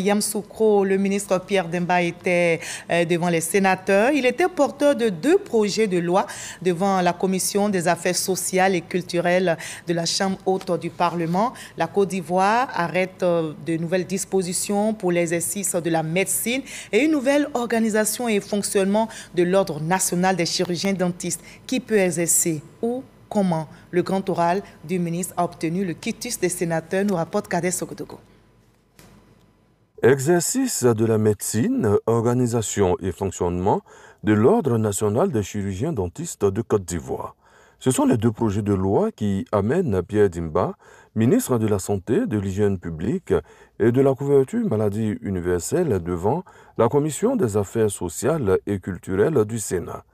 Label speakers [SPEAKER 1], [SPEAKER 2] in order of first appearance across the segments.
[SPEAKER 1] Yamoussoukro, le ministre Pierre Demba était devant les sénateurs. Il était porteur de 2 projets de loi devant la Commission des affaires sociales et culturelles de la Chambre haute du Parlement. La Côte d'Ivoire arrête de nouvelles dispositions pour l'exercice de la médecine et une nouvelle organisation et fonctionnement de l'Ordre national des chirurgiens dentistes. Qui peut exercer ou comment? Le grand oral du ministre a obtenu le quitus des sénateurs, nous rapporte Kader Sokotogo.
[SPEAKER 2] Exercice de la médecine, organisation et fonctionnement de l'Ordre national des chirurgiens dentistes de Côte d'Ivoire. Ce sont les 2 projets de loi qui amènent Pierre Demba, ministre de la Santé, de l'Hygiène publique et de la couverture maladie universelle devant la Commission des affaires sociales et culturelles du Sénat.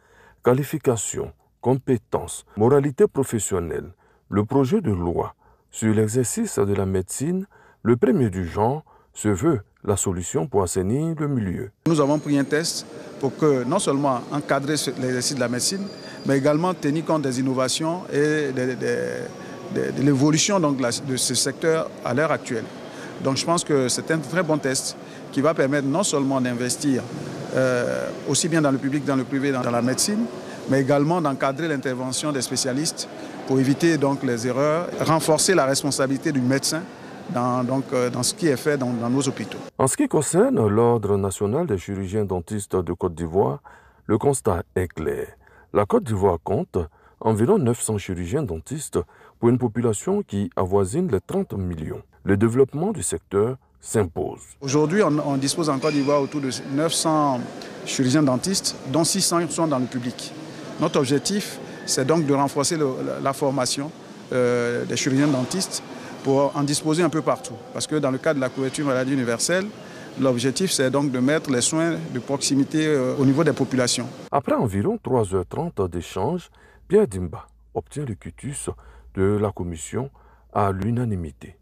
[SPEAKER 2] Qualification, compétences, moralité professionnelle. Le projet de loi sur l'exercice de la médecine, le premier du genre, se veut la solution pour assainir le milieu.
[SPEAKER 3] Nous avons pris un test pour que non seulement encadrer l'exercice de la médecine, mais également tenir compte des innovations et de l'évolution de ce secteur à l'heure actuelle. Donc je pense que c'est un très bon test qui va permettre non seulement d'investir aussi bien dans le public, dans le privé, dans la médecine, mais également d'encadrer l'intervention des spécialistes pour éviter donc les erreurs, renforcer la responsabilité du médecin dans ce qui est fait dans nos hôpitaux.
[SPEAKER 2] En ce qui concerne l'Ordre national des chirurgiens dentistes de Côte d'Ivoire, le constat est clair. La Côte d'Ivoire compte environ 900 chirurgiens dentistes pour une population qui avoisine les 30 millions. Le développement du secteur s'impose.
[SPEAKER 3] Aujourd'hui, on dispose en Côte d'Ivoire autour de 900 chirurgiens dentistes, dont 600 sont dans le public. Notre objectif, c'est donc de renforcer la formation des chirurgiens dentistes pour en disposer un peu partout. Parce que dans le cadre de la couverture maladie universelle, l'objectif c'est donc de mettre les soins de proximité au niveau des populations.
[SPEAKER 2] Après environ 3h30 d'échanges, Pierre Demba obtient le quitus de la commission à l'unanimité.